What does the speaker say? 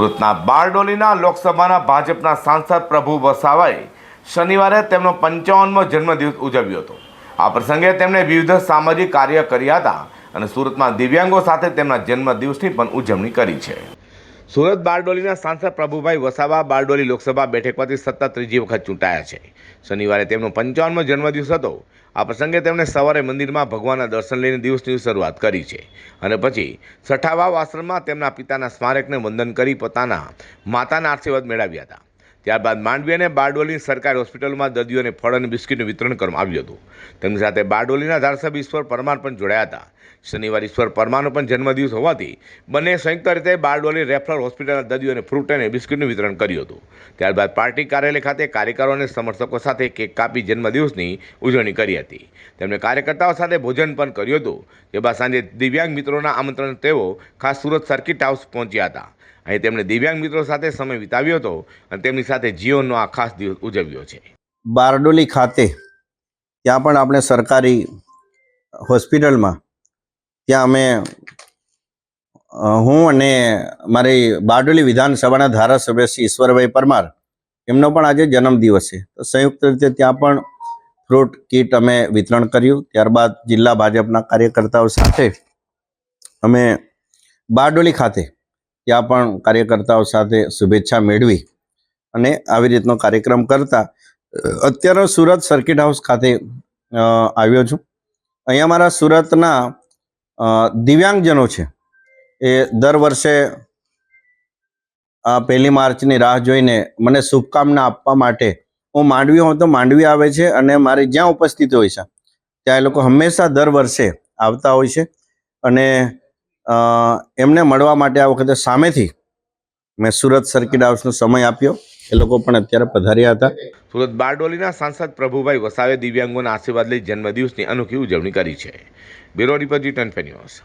સુરતના બારડોલીના લોકસભાના ભાજપના સાંસદ પ્રભુ વસાવાએ શનિવારે તેમનો 55મો જન્મદિવસ ઉજવ્યો હતો। આ પ્રસંગે તેમણે વિવિધ સામાજિક કાર્ય કર્યા હતા અને સુરતમાં દિવ્યાંગો સાથે તેમના જન્મદિવસની પણ ઉજવણી કરી છે। સુરત બારડોલીના સાંસદ પ્રભુભાઈ વસાવા બારડોલી લોકસભા બેઠક પરથી સતત ત્રીજી વખત ચૂંટાયા છે। શનિવારે તેમનો 55મો જન્મદિવસ હતો। આ પ્રસંગે તેમણે સવારે મંદિરમાં ભગવાનના દર્શન લઈને દિવસની શરૂઆત કરી છે અને પછી સઠાવાવ આશ્રમમાં તેમના પિતાના સ્મારકને વંદન કરી પોતાના માતાના આશીર્વાદ મેળવ્યા હતા। ત્યારબાદ માંડવી અને બારડોલી સરકારી હોસ્પિટલમાં દર્દીઓને ફળ અને બિસ્કીટનું વિતરણ કરવામાં આવ્યું હતું। તેમની સાથે બારડોલીના ધારાસભ્ય ઈશ્વર પરમાર પણ જોડાયા હતા। શનિવારે ઈશ્વર પરમારનો પણ જન્મદિવસ હોવાથી બંને સંયુક્ત રીતે બારડોલી રેફરલ હોસ્પિટલના દર્દીઓને ફ્રૂટ અને બિસ્કીટનું વિતરણ કર્યું હતું। ત્યારબાદ પાર્ટી કાર્યાલય ખાતે કાર્યકરો અને સમર્થકો સાથે કેક કાપી જન્મદિવસની ઉજવણી કરી હતી। તેમણે કાર્યકર્તાઓ સાથે ભોજન પણ કર્યું હતું। જે બાદ સાંજે દિવ્યાંગ મિત્રોના આમંત્રણ તેઓ ખાસ સુરત સર્કિટ હાઉસ પહોંચ્યા હતા। અહીં તેમણે દિવ્યાંગ મિત્રો સાથે સમય વિતાવ્યો હતો અને તેમની સાથે જીવનનો આ ખાસ દિવસ ઉજવ્યો છે। બારડોલી ખાતે ત્યાં પણ આપણે સરકારી હોસ્પિટલમાં ત્યાં અમે હું અને મારી બારડોલી વિધાનસભાના ધારાસભ્ય શ્રી ઈશ્વરભાઈ પરમાર એમનો પણ આજે જન્મદિવસ છે, તો સંયુક્ત રીતે ત્યાં પણ ફ્રૂટ કીટ અમે વિતરણ કર્યું। ત્યારબાદ જિલ્લા ભાજપના કાર્યકર્તાઓ સાથે અમે બારડોલી ખાતે ત્યાં પણ કાર્યકર્તાઓ સાથે શુભેચ્છા મેળવી અને આવી રીતનો કાર્યક્રમ કરતા અત્યારે સુરત સર્કિટ હાઉસ ખાતે આવ્યો છું। અહીંયા મારા સુરતના દિવ્યાંગજનો છે એ દર વર્ષે 1 માર્ચની રાહ જોઈને મને શુભકામના આપવા માટે હું માંડવી હોઉં તો માંડવી આવે છે અને મારી જ્યાં ઉપસ્થિત હોય છે ત્યાં એ લોકો હંમેશા દર વર્ષે આવતા હોય છે અને એમને મળવા માટે આ વખતે સામેથી મેં સુરત સર્કિટ હાઉસનો સમય આપ્યો। એ લોકો પણ અત્યારે પધાર્યા હતા। સુરત બારડોલીના સાંસદ પ્રભુભાઈ વસાવે દિવ્યાંગોના આશીર્વાદ લઈ જન્મદિવસની અનોખી ઉજવણી કરી છે। Bureau report G10 news.